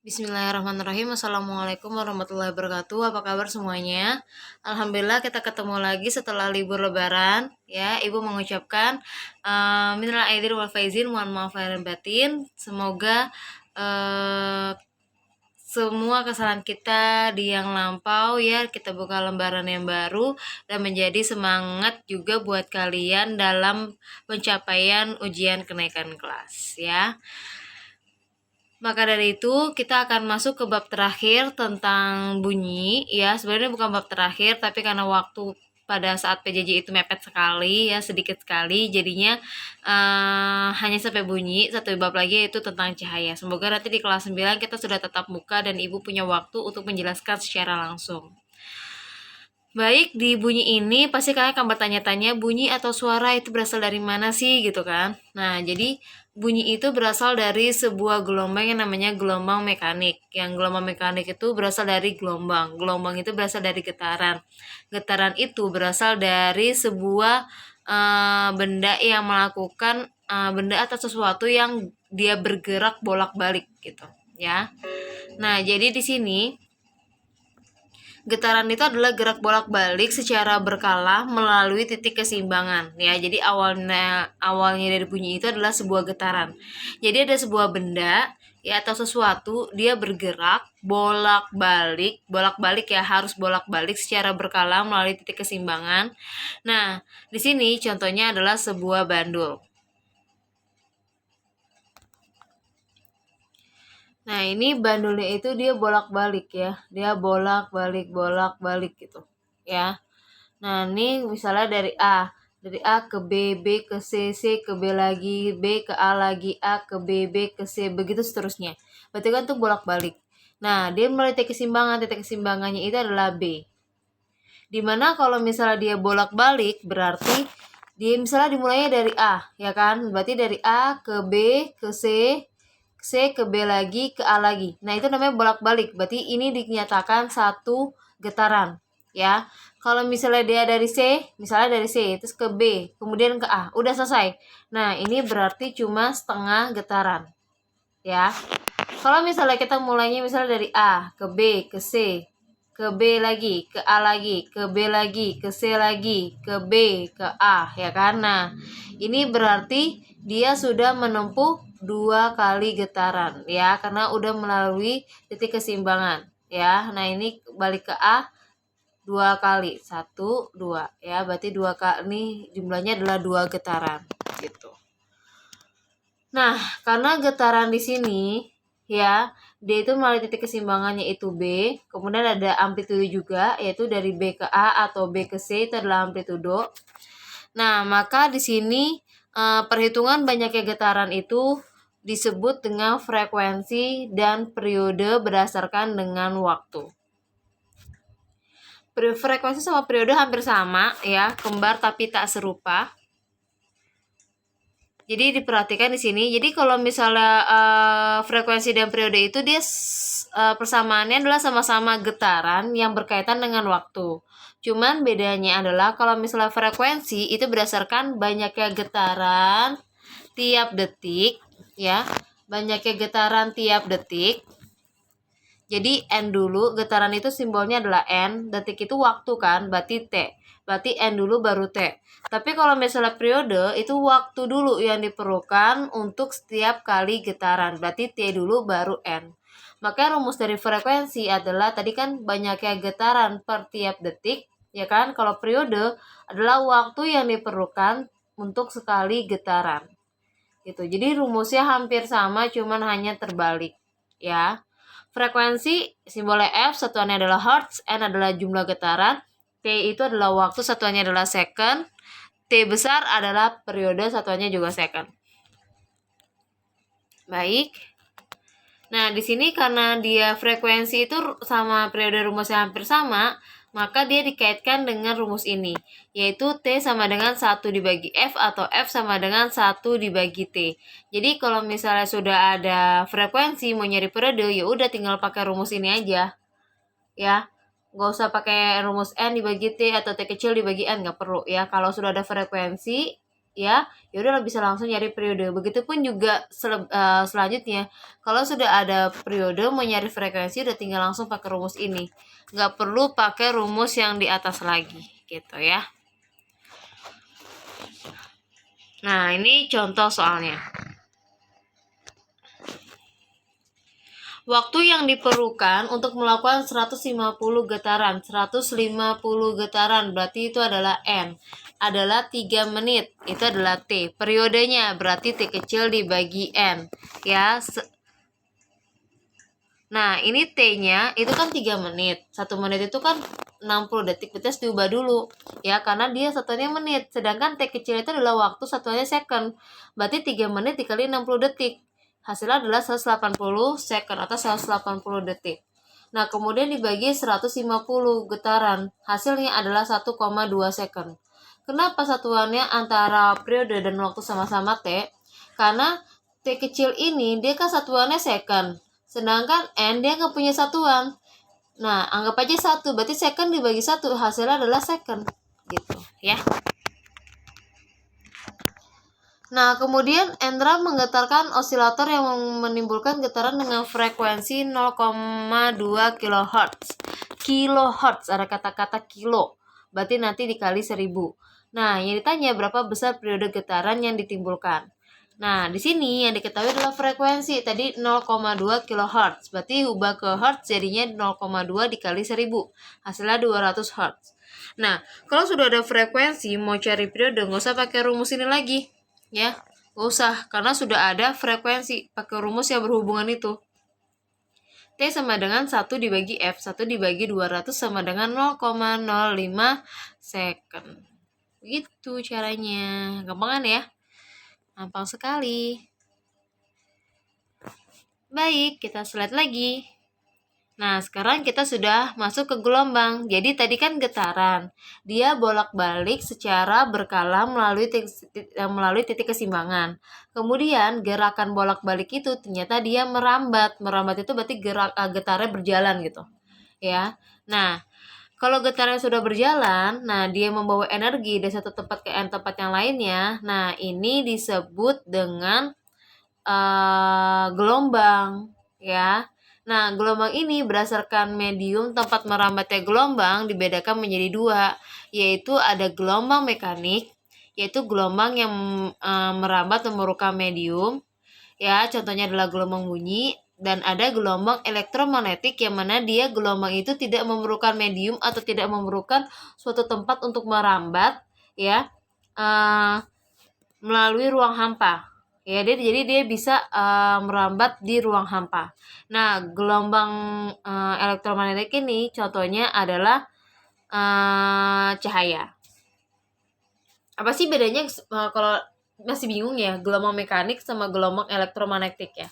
Bismillahirrahmanirrahim. Assalamualaikum warahmatullahi wabarakatuh. Apa kabar semuanya? Alhamdulillah kita ketemu lagi setelah libur lebaran. Ya, Ibu mengucapkan minal aidin wal faizin, mohon maaf lahir dan batin. Semoga uh, semua kesalahan kita di yang lampau ya kita buka lembaran yang baru dan menjadi semangat juga buat kalian dalam pencapaian ujian kenaikan kelas ya. Maka dari itu kita akan masuk ke bab terakhir tentang bunyi ya. Sebenarnya bukan bab terakhir tapi karena waktu pada saat PJJ itu mepet sekali ya, sedikit sekali, jadinya hanya sampai bunyi. Satu bab lagi yaitu tentang cahaya. Semoga nanti di kelas 9 kita sudah tetap muka dan Ibu punya waktu untuk menjelaskan secara langsung. Baik, di bunyi ini pasti kalian akan bertanya-tanya bunyi atau suara itu berasal dari mana sih gitu kan. Nah, jadi bunyi itu berasal dari sebuah gelombang yang namanya gelombang mekanik. Yang gelombang mekanik itu berasal dari gelombang. Gelombang itu berasal dari getaran. Getaran itu berasal dari sebuah benda yang melakukan benda atau sesuatu yang dia bergerak bolak-balik gitu ya. Nah, jadi di sini getaran itu adalah gerak bolak-balik secara berkala melalui titik keseimbangan ya. Jadi awalnya dari bunyi itu adalah sebuah getaran. Jadi ada sebuah benda ya atau sesuatu dia bergerak bolak-balik ya, harus bolak-balik secara berkala melalui titik keseimbangan. Nah, di sini contohnya adalah sebuah bandul. Nah, ini bandulnya itu dia bolak-balik ya. Dia bolak-balik gitu. Ya. Nah, ini misalnya dari A ke B, B ke C ke B lagi, B ke A lagi, A ke B, B ke C, begitu seterusnya. Berarti kan tuh bolak-balik. Nah, dia mulai titik keseimbangannya itu adalah B. Dimana kalau misalnya dia bolak-balik, berarti dia misalnya dimulainya dari A, ya kan? Berarti dari A ke B, ke C ke B lagi, ke A lagi. Nah, itu namanya bolak-balik. Berarti ini dinyatakan satu getaran, ya. Kalau misalnya dia dari misalnya dari C, terus ke B, kemudian ke A, udah selesai. Nah, ini berarti cuma setengah getaran, ya. Kalau misalnya kita mulainya misalnya dari A, ke B, ke C, ke B lagi, ke A lagi, ke B lagi, ke C lagi, ke B, ke A, ya kan? Nah, ini berarti dia sudah menempuh 2 kali getaran ya, karena udah melalui titik keseimbangan ya. Nah, ini balik ke A 2 kali, 1, 2 ya, berarti 2 kali, ini jumlahnya adalah 2 getaran gitu. Nah, karena getaran di sini ya, dia itu melalui titik keseimbangannya itu B, kemudian ada amplitudo juga, yaitu dari B ke A atau B ke C itu adalah amplitudo. Nah, maka di sini perhitungan banyaknya getaran itu disebut dengan frekuensi dan periode berdasarkan dengan waktu. Frekuensi sama periode hampir sama ya, kembar tapi tak serupa. Jadi diperhatikan di sini. Jadi kalau misalnya frekuensi dan periode itu dia persamaannya adalah sama-sama getaran yang berkaitan dengan waktu. Cuman bedanya adalah kalau misalnya frekuensi itu berdasarkan banyaknya getaran tiap detik ya. Banyaknya getaran tiap detik. Jadi N dulu, getaran itu simbolnya adalah N, detik itu waktu kan, berarti T. Berarti N dulu baru T. Tapi kalau misalnya periode, itu waktu dulu yang diperlukan untuk setiap kali getaran. Berarti T dulu baru N. Maka rumus dari frekuensi adalah tadi kan banyaknya getaran per tiap detik, ya kan? Kalau periode adalah waktu yang diperlukan untuk sekali getaran. Gitu. Jadi rumusnya hampir sama, cuman hanya terbalik, ya. Frekuensi simbolnya F, satuannya adalah Hertz, N adalah jumlah getaran, T itu adalah waktu, satuannya adalah second, T besar adalah periode, satuannya juga second. Baik. Nah, di sini karena dia frekuensi itu sama periode rumusnya hampir sama, maka dia dikaitkan dengan rumus ini, yaitu T sama dengan 1 dibagi F atau F sama dengan 1 dibagi T. Jadi kalau misalnya sudah ada frekuensi mau nyari periode, ya udah tinggal pakai rumus ini aja. Ya, nggak usah pakai rumus N dibagi T atau T kecil dibagi N, nggak perlu ya. Kalau sudah ada frekuensi, ya udah bisa langsung nyari periode. Begitupun juga selanjutnya, kalau sudah ada periode mau nyari frekuensi udah tinggal langsung pakai rumus ini, nggak perlu pakai rumus yang di atas lagi gitu ya. Nah ini contoh soalnya. Waktu yang diperlukan untuk melakukan 150 getaran. 150 getaran berarti itu adalah N. Adalah 3 menit. Itu adalah T. Periodenya berarti T kecil dibagi N. Ya. Nah, ini T-nya itu kan 3 menit. 1 menit itu kan 60 detik. Berarti harus diubah dulu. Ya, karena dia satuannya menit. Sedangkan T kecil itu adalah waktu, satuannya second. Berarti 3 menit dikali 60 detik. Hasilnya adalah 180 second atau 180 detik. Nah, kemudian dibagi 150 getaran. Hasilnya adalah 1,2 second. Kenapa satuannya antara periode dan waktu sama-sama T? Karena T kecil ini dia kan satuannya second. Sedangkan N dia nggak punya satuan. Nah, anggap aja 1. Berarti second dibagi 1. Hasilnya adalah second. Gitu ya. Nah, kemudian Endra menggetarkan osilator yang menimbulkan getaran dengan frekuensi 0,2 kHz. Kilohertz, ada kata-kata kilo. Berarti nanti dikali 1000. Nah, yang ditanya berapa besar periode getaran yang ditimbulkan. Nah, di sini yang diketahui adalah frekuensi. Tadi 0,2 kHz. Berarti ubah ke hertz jadinya 0,2 dikali 1000. Hasilnya 200 Hz. Nah, kalau sudah ada frekuensi, mau cari periode, nggak usah pakai rumus ini lagi. Ya, gak usah, karena sudah ada frekuensi, pakai rumus yang berhubungan itu. T sama dengan 1 dibagi F, 1 dibagi 200 sama dengan 0,05 second. Begitu caranya, gampang kan ya? Gampang sekali. Baik, kita slide lagi. Nah, sekarang kita sudah masuk ke gelombang. Jadi tadi kan getaran. Dia bolak-balik secara berkala melalui titik keseimbangan. Kemudian gerakan bolak-balik itu ternyata dia merambat. Merambat itu berarti getarnya berjalan gitu. Ya. Nah, kalau getarnya sudah berjalan, nah dia membawa energi dari satu tempat ke tempat yang lainnya. Nah, ini disebut dengan gelombang, ya. Nah, gelombang ini berdasarkan medium tempat merambatnya gelombang dibedakan menjadi 2, yaitu ada gelombang mekanik, yaitu gelombang yang merambat memerlukan medium, ya, contohnya adalah gelombang bunyi, dan ada gelombang elektromagnetik yang mana dia gelombang itu tidak memerlukan medium atau tidak memerlukan suatu tempat untuk merambat, ya, melalui ruang hampa. Ya, jadi dia bisa merambat di ruang hampa. Nah, gelombang elektromagnetik ini contohnya adalah cahaya. Apa sih bedanya kalau masih bingung ya, gelombang mekanik sama gelombang elektromagnetik ya?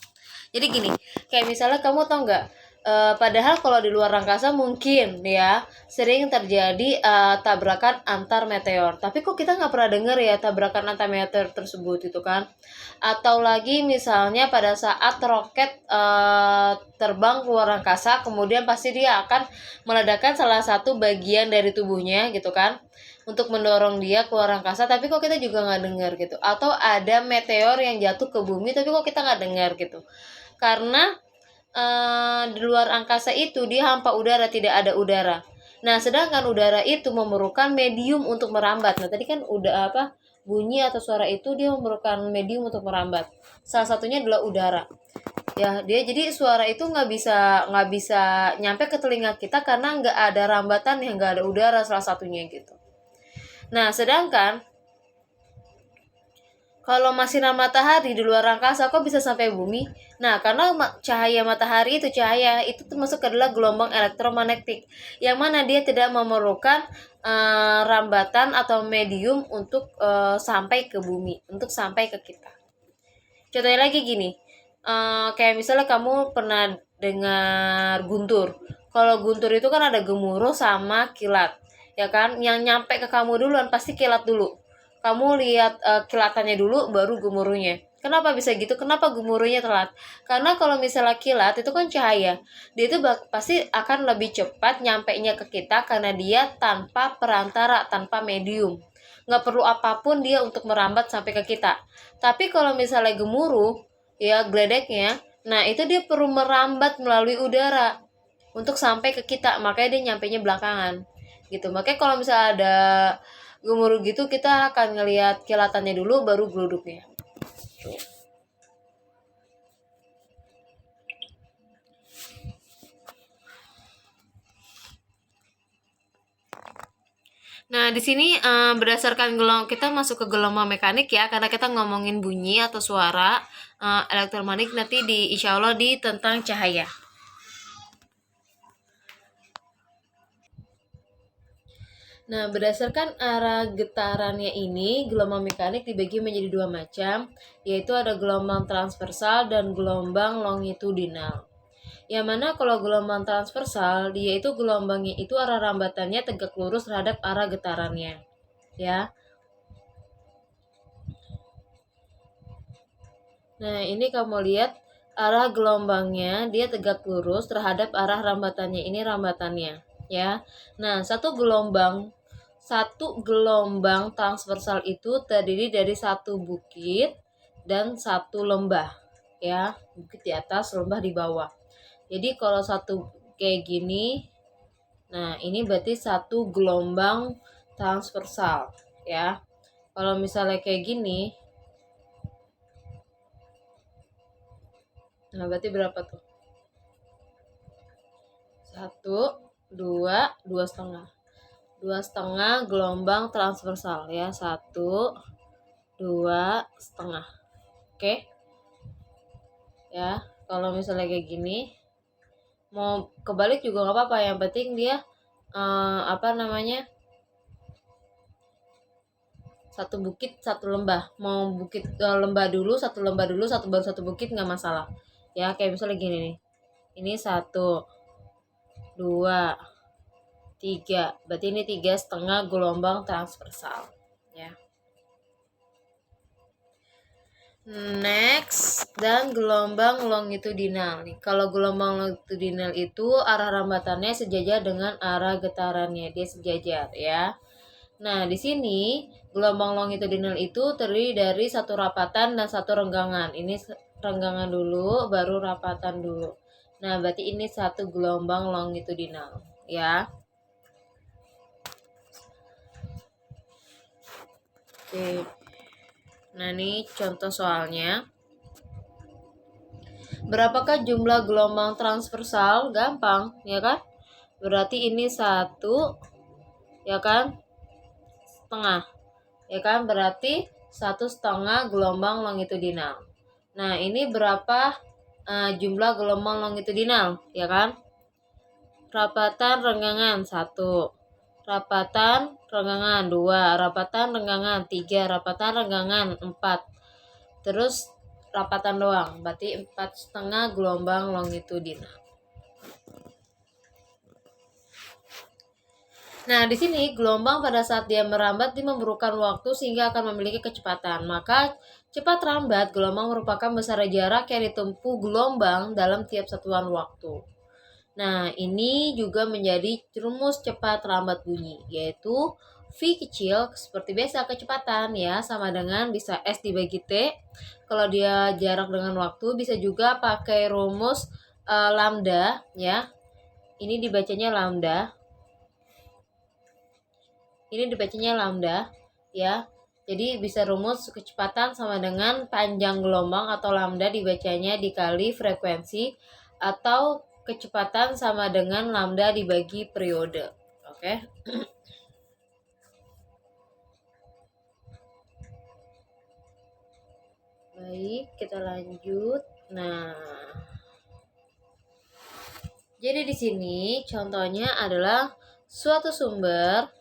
Jadi gini, kayak misalnya kamu tau nggak, padahal kalau di luar angkasa mungkin ya sering terjadi tabrakan antar meteor. Tapi kok kita nggak pernah dengar ya tabrakan antar meteor tersebut itu kan? Atau lagi misalnya pada saat roket terbang keluar angkasa, kemudian pasti dia akan meledakkan salah satu bagian dari tubuhnya gitu kan, untuk mendorong dia keluar angkasa. Tapi kok kita juga nggak dengar gitu. Atau ada meteor yang jatuh ke bumi tapi kok kita nggak dengar gitu. Karena di luar angkasa itu dia hampa udara, tidak ada udara. Nah, sedangkan udara itu memerlukan medium untuk merambat. Nah, tadi kan udah bunyi atau suara itu dia memerlukan medium untuk merambat. Salah satunya adalah udara. Ya, dia jadi suara itu nggak bisa nyampe ke telinga kita karena nggak ada rambatan, yang nggak ada udara salah satunya gitu. Nah, sedangkan kalau sinar matahari di luar angkasa kok bisa sampai bumi? Nah, karena cahaya matahari itu termasuk adalah gelombang elektromagnetik, yang mana dia tidak memerlukan rambatan atau medium untuk sampai ke bumi, untuk sampai ke kita. Contohnya lagi gini, kayak misalnya kamu pernah dengar guntur. Kalau guntur itu kan ada gemuruh sama kilat, ya kan? Yang nyampe ke kamu duluan pasti kilat dulu. Kamu lihat kilatannya dulu baru gemuruhnya. Kenapa bisa gitu? Kenapa gemuruhnya telat? Karena kalau misalnya kilat itu kan cahaya, dia itu pasti akan lebih cepat nyampenya ke kita karena dia tanpa perantara, tanpa medium. nggak perlu apapun dia untuk merambat sampai ke kita. Tapi kalau misalnya gemuruh ya geledeknya, nah itu dia perlu merambat melalui udara untuk sampai ke kita, makanya dia nyampainya belakangan gitu. Makanya kalau misalnya ada gemuruh gitu, kita akan ngelihat kilatannya dulu baru geluduknya. Nah, di sini berdasarkan kita masuk ke gelombang mekanik ya, karena kita ngomongin bunyi atau suara. Elektromagnetik nanti insya Allah tentang cahaya. Nah, berdasarkan arah getarannya ini, gelombang mekanik dibagi menjadi dua macam, yaitu ada gelombang transversal dan gelombang longitudinal. Yang mana kalau gelombang transversal, dia itu gelombangnya itu arah rambatannya tegak lurus terhadap arah getarannya. Ya. Nah, ini kamu lihat arah gelombangnya dia tegak lurus terhadap arah rambatannya. Ini rambatannya, ya. Nah, satu gelombang transversal itu terdiri dari satu bukit dan satu lembah, ya. Bukit di atas, lembah di bawah. Jadi kalau satu kayak gini, nah ini berarti satu gelombang transversal, ya. Kalau misalnya kayak gini, nah berarti berapa tuh? 2,5 gelombang transversal ya. 1,5 oke ya. Kalau misalnya kayak gini, mau kebalik juga nggak apa-apa, yang penting dia satu bukit satu lembah. Mau bukit lembah dulu, satu lembah dulu, baru satu bukit nggak masalah ya. Kayak misalnya gini nih, ini 1, 2, 3, berarti ini 3,5 gelombang transversal ya. Next, dan gelombang longitudinal nih. Kalau gelombang longitudinal itu arah rambatannya sejajar dengan arah getarannya, dia sejajar ya. Nah, di sini gelombang longitudinal itu terdiri dari satu rapatan dan satu renggangan. Ini renggangan dulu, baru rapatan dulu. Nah, berarti ini satu gelombang longitudinal ya. Oke. Nah, ini contoh soalnya. Berapakah jumlah gelombang transversal? Gampang, ya kan? Berarti ini 1, ya kan? Setengah. Ya kan? Berarti 1,5 gelombang longitudinal. Nah, ini berapa jumlah gelombang longitudinal, ya kan? Rapatan renggangan 1. Rapatan renggangan 2, rapatan renggangan 3, rapatan renggangan 4. Terus rapatan doang, berarti 4,5 gelombang longitudinal. Nah, di sini gelombang pada saat dia merambat dia memerlukan waktu sehingga akan memiliki kecepatan. Maka cepat rambat gelombang merupakan besaran jarak yang ditempuh gelombang dalam tiap satuan waktu. Nah, ini juga menjadi rumus cepat rambat bunyi, yaitu V kecil seperti biasa kecepatan ya, sama dengan bisa S dibagi T. Kalau dia jarak dengan waktu, bisa juga pakai rumus lambda ya. Ini dibacanya lambda. Ya. Jadi bisa rumus kecepatan sama dengan panjang gelombang atau lambda dibacanya dikali frekuensi, atau kecepatan sama dengan lambda dibagi periode. Oke. Baik, kita lanjut. Nah, jadi di sini contohnya adalah suatu sumber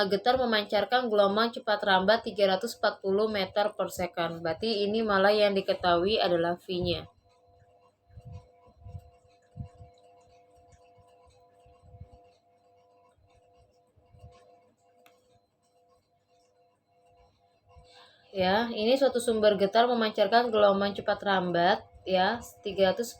getar memancarkan gelombang cepat rambat 340 meter per second. Berarti ini malah yang diketahui adalah V-nya. Ya, ini suatu sumber getar memancarkan gelombang cepat rambat ya 340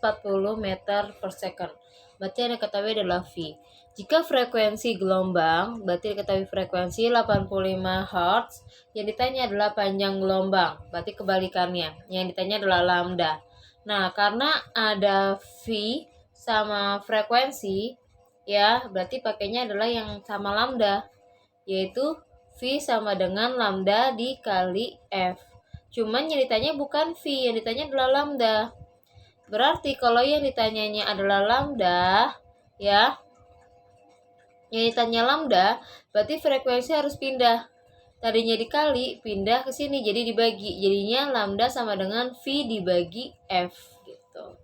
meter per second. Berarti yang diketahui adalah V. Jika frekuensi gelombang, berarti diketahui frekuensi 85 Hz. Yang ditanya adalah panjang gelombang, berarti kebalikannya. Yang ditanya adalah lambda. Nah, karena ada V sama frekuensi, ya berarti pakainya adalah yang sama lambda, yaitu V sama dengan lambda dikali F. Cuman yang ditanya bukan V, yang ditanya adalah lambda. Berarti kalau yang ditanyanya adalah lambda, ya, yang ditanya lambda, berarti frekuensi harus pindah. Tadinya dikali, pindah ke sini, jadi dibagi. Jadinya lambda sama dengan V dibagi F, gitu.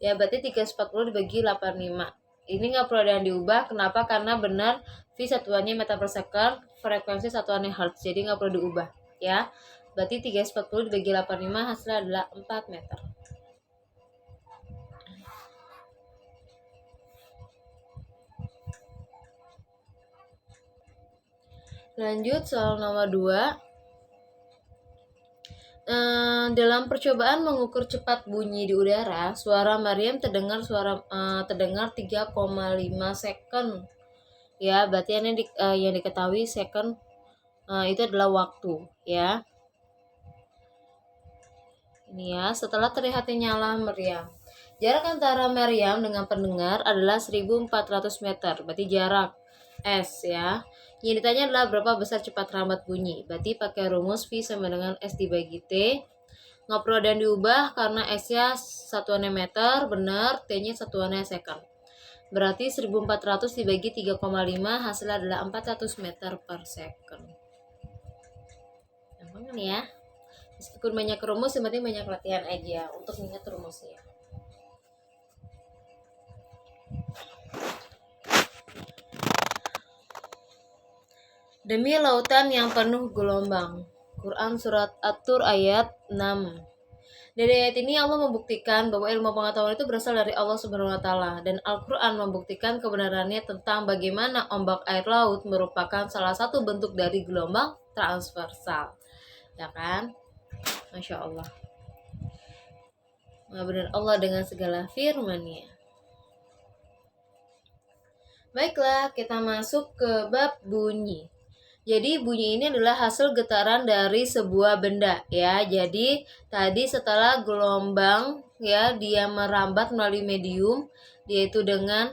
Ya, berarti 340 dibagi 85. Ini nggak perlu ada yang diubah. Kenapa? Karena benar V satuannya meter per second, frekuensi satuannya Hertz. Jadi nggak perlu diubah, ya. Berarti 340 dibagi 85 hasilnya adalah 4 meter. Lanjut soal nomor 2. Dalam percobaan mengukur cepat bunyi di udara, suara Maryam terdengar 3,5 second. Ya, berarti yang diketahui second itu adalah waktu, ya. Ini ya, setelah terlihatnya nyala Maryam. Jarak antara Maryam dengan pendengar adalah 1400 meter, berarti jarak S, ya. Yang ditanya adalah berapa besar cepat rambat bunyi. Berarti pakai rumus V sama dengan S dibagi T. Nggak perlu ada yang diubah karena S-nya satuannya meter, benar, T-nya satuannya second. Berarti 1400 dibagi 3,5 hasilnya adalah 400 meter per second. Gampang kan ya? Meskipun banyak rumus, yang penting banyak latihan aja untuk ingat rumusnya. Demi lautan yang penuh gelombang. Quran Surat At-Tur ayat 6. Dari ayat ini Allah membuktikan bahwa ilmu pengetahuan itu berasal dari Allah Subhanahu wa taala, dan Al-Qur'an membuktikan kebenarannya tentang bagaimana ombak air laut merupakan salah satu bentuk dari gelombang transversal. Ya kan? Masya Allah. Maha benar Allah dengan segala firman-Nya. Baiklah, kita masuk ke bab bunyi. Jadi bunyi ini adalah hasil getaran dari sebuah benda, ya. Jadi tadi setelah gelombang, ya, dia merambat melalui medium, yaitu dengan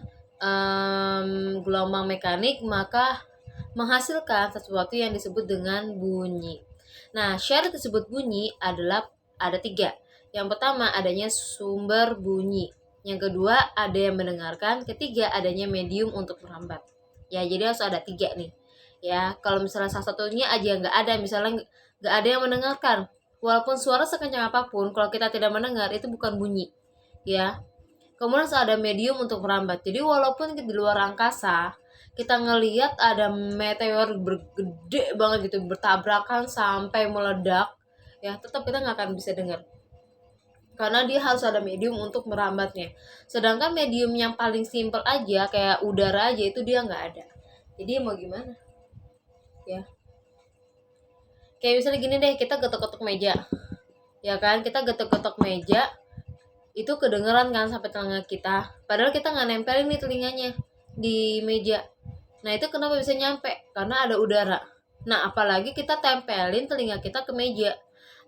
gelombang mekanik, maka menghasilkan sesuatu yang disebut dengan bunyi. Nah, syarat disebut bunyi adalah ada 3. Yang pertama, adanya sumber bunyi. Yang kedua, ada yang mendengarkan. Ketiga, adanya medium untuk merambat. Ya, jadi harus ada 3 nih. Ya, kalau misalnya salah satunya aja nggak ada, misalnya nggak ada yang mendengarkan, walaupun suara sekencang apapun, kalau kita tidak mendengar itu bukan bunyi, ya. Kemudian ada medium untuk merambat. Jadi walaupun di luar angkasa kita ngelihat ada meteor bergede banget gitu, bertabrakan sampai meledak, ya tetap kita nggak akan bisa dengar. Karena dia harus ada medium untuk merambatnya. Sedangkan medium yang paling simple aja kayak udara aja itu dia nggak ada. Jadi mau gimana? Ya, kayak misalnya gini deh, kita getok-getok meja, ya kan, kita getok-getok meja itu kedengeran kan sampai telinga kita, padahal kita nggak nempelin nih telinganya di meja. Nah, itu kenapa bisa nyampe? Karena ada udara. Nah, apalagi kita tempelin telinga kita ke meja,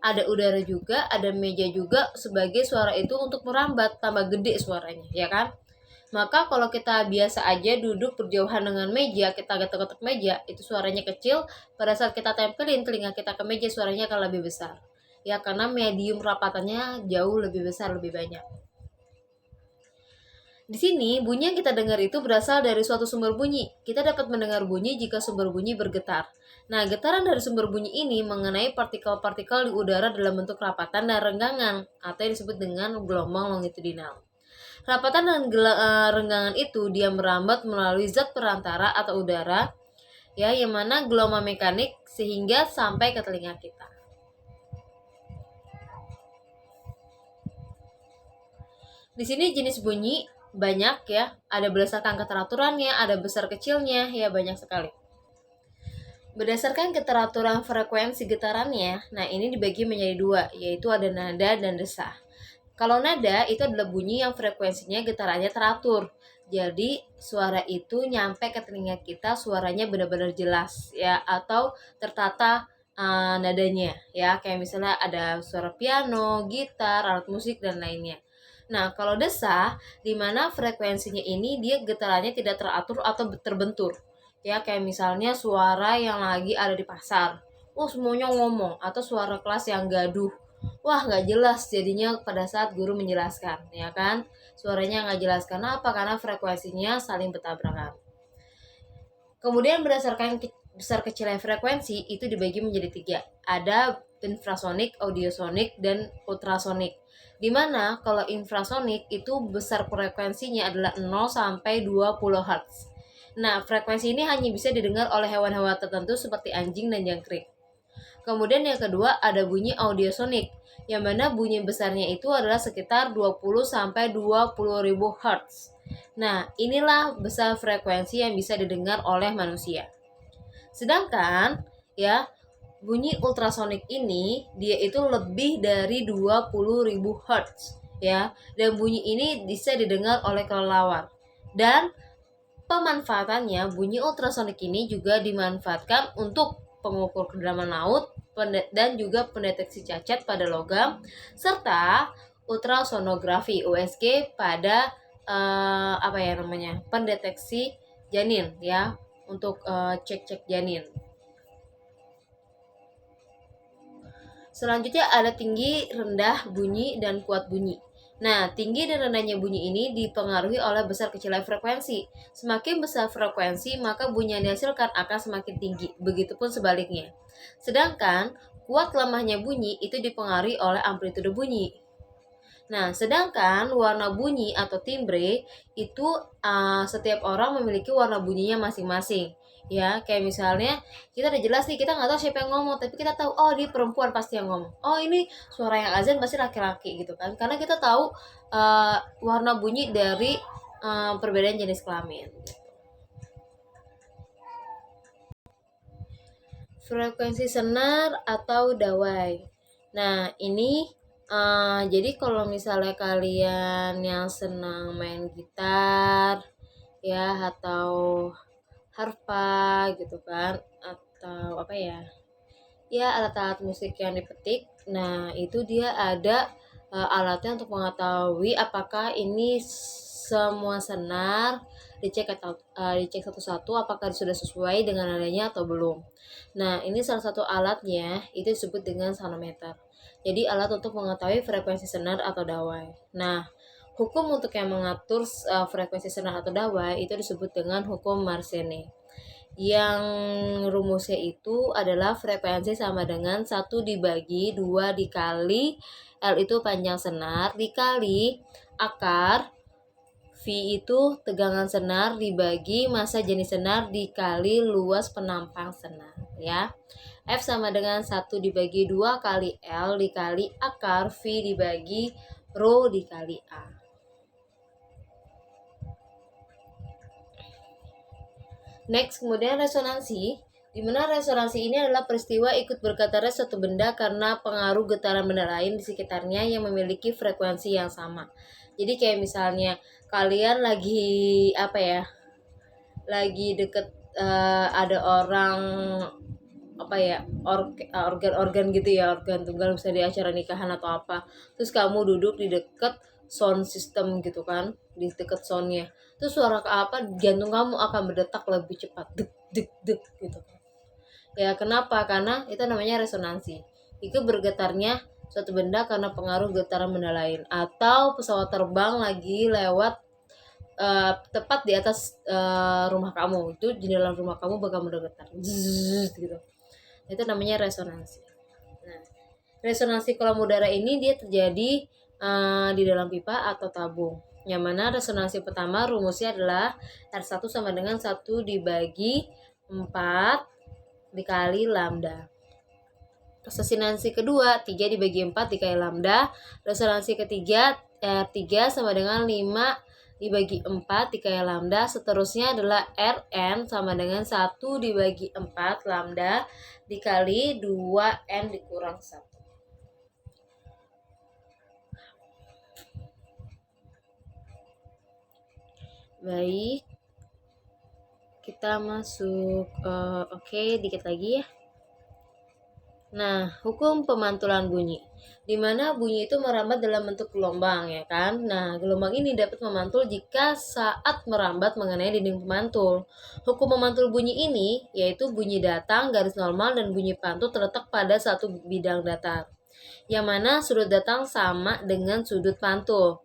ada udara juga, ada meja juga, sebagai suara itu untuk merambat, tambah gede suaranya, ya kan. Maka kalau kita biasa aja duduk berjauhan dengan meja, kita getok-getok meja, itu suaranya kecil. Pada saat kita tempelin telinga kita ke meja, suaranya akan lebih besar. Ya, karena medium rapatannya jauh lebih besar, lebih banyak. Di sini, bunyi yang kita dengar itu berasal dari suatu sumber bunyi. Kita dapat mendengar bunyi jika sumber bunyi bergetar. Nah, getaran dari sumber bunyi ini mengenai partikel-partikel di udara dalam bentuk rapatan dan renggangan, atau yang disebut dengan gelombang longitudinal. Rapatan dan renggangan itu dia merambat melalui zat perantara atau udara, ya, yang mana gelombang mekanik sehingga sampai ke telinga kita. Di sini jenis bunyi banyak, ya, ada berdasarkan keteraturannya, ada besar kecilnya, ya, banyak sekali. Berdasarkan keteraturan frekuensi getarannya, nah ini dibagi menjadi 2, yaitu ada nada dan desah. Kalau nada itu adalah bunyi yang frekuensinya getarannya teratur. Jadi suara itu nyampe ke telinga kita, suaranya benar-benar jelas ya, atau tertata nadanya ya, kayak misalnya ada suara piano, gitar, alat musik dan lainnya. Nah, kalau desah di mana frekuensinya ini dia getarannya tidak teratur atau terbentur. Ya, kayak misalnya suara yang lagi ada di pasar. Semuanya ngomong, atau suara kelas yang gaduh. Wah, nggak jelas jadinya pada saat guru menjelaskan, ya kan? Suaranya nggak jelas. Karena apa? Karena frekuensinya saling bertabrakan. Kemudian berdasarkan besar kecilnya frekuensi itu dibagi menjadi 3. Ada infrasonik, audiosonik, dan ultrasonik. Dimana kalau infrasonik itu besar frekuensinya adalah 0 sampai 20 Hz. Nah, frekuensi ini hanya bisa didengar oleh hewan-hewan tertentu seperti anjing dan jangkrik. Kemudian yang kedua ada bunyi audiosonik, yang mana bunyi besarnya itu adalah sekitar 20 sampai 20 ribu Hz. Nah, inilah besar frekuensi yang bisa didengar oleh manusia. Sedangkan ya, bunyi ultrasonik ini dia itu lebih dari 20 ribu Hz ya, dan bunyi ini bisa didengar oleh kelelawar. Dan pemanfaatannya, bunyi ultrasonik ini juga dimanfaatkan untuk pengukur kedalaman laut dan juga pendeteksi cacat pada logam, serta ultrasonografi USG pada pendeteksi janin ya, untuk cek-cek janin. Selanjutnya ada tinggi, rendah bunyi, dan kuat bunyi. Nah, tinggi dan rendahnya bunyi ini dipengaruhi oleh besar kecilnya frekuensi. Semakin besar frekuensi, maka bunyi yang dihasilkan akan semakin tinggi. Begitupun sebaliknya. Sedangkan, kuat lemahnya bunyi itu dipengaruhi oleh amplitude bunyi. Nah, sedangkan warna bunyi atau timbre itu setiap orang memiliki warna bunyinya masing-masing. Ya, kayak misalnya kita udah jelas nih, kita nggak tahu siapa yang ngomong, tapi kita tahu dia perempuan pasti yang ngomong. Ini suara yang azan pasti laki-laki gitu kan. Karena kita tahu warna bunyi dari perbedaan jenis kelamin. Frekuensi senar atau dawai. Nah, ini jadi kalau misalnya kalian yang senang main gitar ya, atau harpa gitu kan, atau alat-alat musik yang dipetik. Nah, itu dia ada alatnya untuk mengetahui apakah ini semua senar, dicek satu-satu apakah sudah sesuai dengan nadanya atau belum. Nah, ini salah satu alatnya itu disebut dengan sonometer. Jadi alat untuk mengetahui frekuensi senar atau dawai. Nah, hukum untuk yang mengatur frekuensi senar atau dawai itu disebut dengan hukum Mersenne. Yang rumusnya itu adalah frekuensi sama dengan 1 dibagi 2 dikali L itu panjang senar dikali akar V itu tegangan senar dibagi massa jenis senar dikali luas penampang senar ya. F sama dengan 1 dibagi 2 kali L dikali akar V dibagi rho dikali A. Next, kemudian resonansi, di mana resonansi ini adalah peristiwa ikut bergetarnya suatu benda karena pengaruh getaran benda lain di sekitarnya yang memiliki frekuensi yang sama. Jadi kayak misalnya kalian lagi lagi deket ada orang organ gitu ya, organ tunggal bisa di acara nikahan atau apa. Terus kamu duduk di deket sound system gitu kan, di deket soundnya. Terus suara jantung kamu akan berdetak lebih cepat, deg deg deg gitu. Ya kenapa? Karena itu namanya resonansi. Itu bergetarnya suatu benda karena pengaruh getaran benda lain. Atau pesawat terbang lagi lewat tepat di atas rumah kamu, itu jendela rumah kamu bakal bergetar, gitu. Itu namanya resonansi. Nah, resonansi kolam udara ini dia terjadi di dalam pipa atau tabung. Yang mana resonansi pertama rumusnya adalah R1 sama dengan 1 dibagi 4 dikali lambda. Resonansi kedua 3 dibagi 4 dikali lambda. Resonansi ketiga R3 sama dengan 5 dibagi 4 dikali lambda. Seterusnya adalah Rn sama dengan 1 dibagi 4 lambda dikali 2n dikurang 1. Baik, kita masuk. Oke, dikit lagi ya. Nah, hukum pemantulan bunyi, di mana bunyi itu merambat dalam bentuk gelombang, ya kan? Nah, gelombang ini dapat memantul jika saat merambat mengenai dinding pemantul. Hukum memantul bunyi ini yaitu bunyi datang, garis normal, dan bunyi pantul terletak pada satu bidang datar, yang mana sudut datang sama dengan sudut pantul.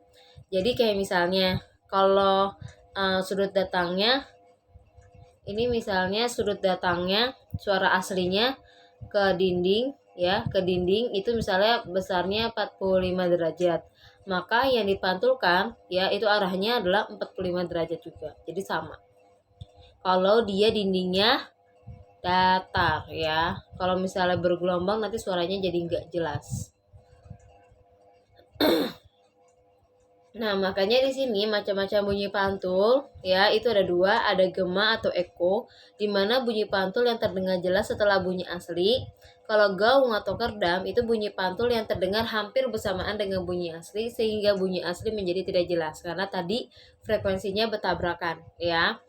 Jadi kayak misalnya, kalau sudut datangnya, ini misalnya sudut datangnya suara aslinya ke dinding, ya, ke dinding itu misalnya besarnya 45 derajat. Maka yang dipantulkan ya itu arahnya adalah 45 derajat juga. Jadi sama. Kalau dia dindingnya datar ya. Kalau misalnya bergelombang nanti suaranya jadi nggak jelas. Nah, makanya di sini macam-macam bunyi pantul, ya, itu ada dua, ada gema atau eko, di mana bunyi pantul yang terdengar jelas setelah bunyi asli. Kalau gaung atau kerdam, itu bunyi pantul yang terdengar hampir bersamaan dengan bunyi asli, sehingga bunyi asli menjadi tidak jelas, karena tadi frekuensinya bertabrakan, ya.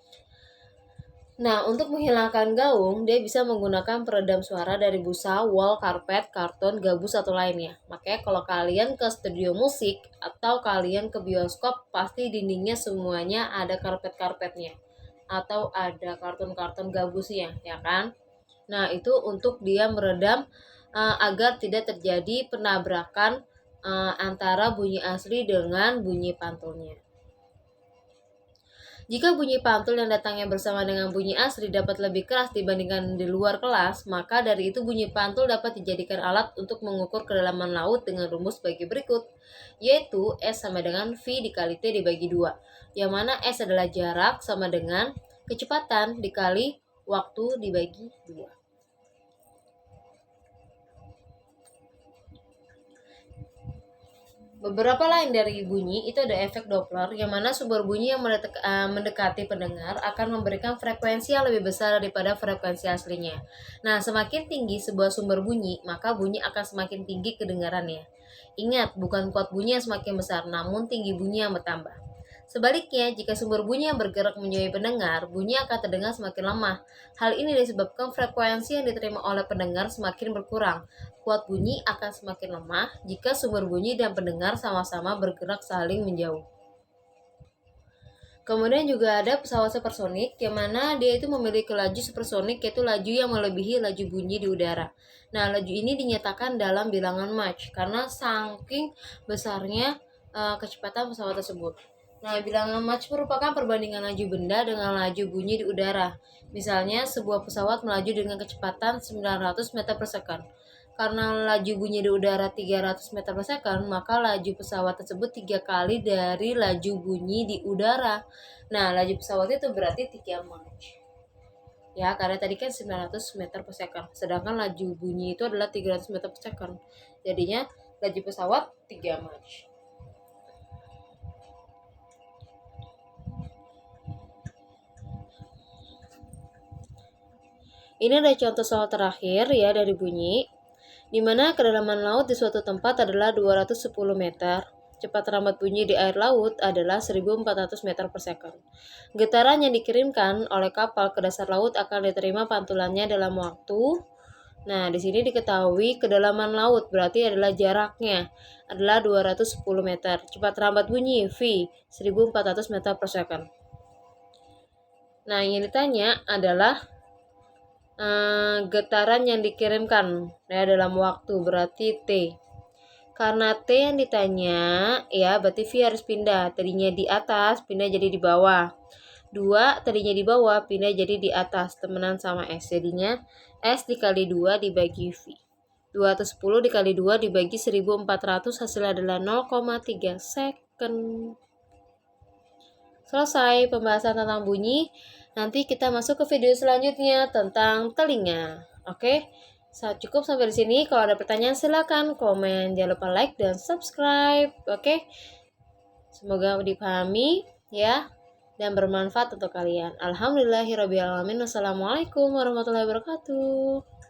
Nah, untuk menghilangkan gaung, dia bisa menggunakan peredam suara dari busa, wall, karpet, karton, gabus, atau lainnya. Makanya kalau kalian ke studio musik atau kalian ke bioskop, pasti dindingnya semuanya ada karpet-karpetnya. Atau ada karton-karton gabusnya, ya kan? Nah, itu untuk dia meredam agar tidak terjadi penabrakan antara bunyi asli dengan bunyi pantulnya. Jika bunyi pantul yang datangnya bersama dengan bunyi asli dapat lebih keras dibandingkan di luar kelas, maka dari itu bunyi pantul dapat dijadikan alat untuk mengukur kedalaman laut dengan rumus bagi berikut, yaitu S sama dengan V dikali T dibagi 2, yang mana S adalah jarak sama dengan kecepatan dikali waktu dibagi 2. Beberapa lain dari bunyi itu ada efek Doppler, yang mana sumber bunyi yang mendekati pendengar akan memberikan frekuensi yang lebih besar daripada frekuensi aslinya. Nah, semakin tinggi sebuah sumber bunyi, maka bunyi akan semakin tinggi kedengarannya. Ingat, bukan kuat bunyi yang semakin besar, namun tinggi bunyi yang bertambah. Sebaliknya, jika sumber bunyi yang bergerak menjauhi pendengar, bunyi akan terdengar semakin lemah. Hal ini disebabkan frekuensi yang diterima oleh pendengar semakin berkurang. Kuat bunyi akan semakin lemah jika sumber bunyi dan pendengar sama-sama bergerak saling menjauh. Kemudian juga ada pesawat supersonik, yang mana dia itu memiliki laju supersonik, yaitu laju yang melebihi laju bunyi di udara. Nah, laju ini dinyatakan dalam bilangan Mach karena saking besarnya kecepatan pesawat tersebut. Nah, bilangan Mach merupakan perbandingan laju benda dengan laju bunyi di udara. Misalnya, sebuah pesawat melaju dengan kecepatan 900 meter per second. Karena laju bunyi di udara 300 meter per second, maka laju pesawat tersebut 3 kali dari laju bunyi di udara. Nah, laju pesawat itu berarti 3 Mach. Ya, karena tadi kan 900 meter per second. Sedangkan laju bunyi itu adalah 300 meter per second. Jadinya laju pesawat 3 Mach. Ini ada contoh soal terakhir ya dari bunyi, di mana kedalaman laut di suatu tempat adalah 210 meter. Cepat rambat bunyi di air laut adalah 1400 meter per second. Getaran yang dikirimkan oleh kapal ke dasar laut akan diterima pantulannya dalam waktu. Nah, di sini diketahui kedalaman laut berarti adalah jaraknya adalah 210 meter. Cepat rambat bunyi V 1400 meter per second. Nah, yang ditanya adalah getaran yang dikirimkan ya dalam waktu berarti T. Karena T yang ditanya ya berarti V harus pindah, tadinya di atas pindah jadi di bawah. 2 tadinya di bawah pindah jadi di atas, temenan sama S. Jadinya S dikali 2 dibagi V. 210 dikali 2 dibagi 1400 hasilnya adalah 0,3 second. Selesai pembahasan tentang bunyi. Nanti kita masuk ke video selanjutnya tentang telinga. Oke? Cukup sampai di sini. Kalau ada pertanyaan silakan komen. Jangan lupa like dan subscribe. Oke? Semoga dipahami ya dan bermanfaat untuk kalian. Alhamdulillahirabbil alamin. Wassalamualaikum warahmatullahi wabarakatuh.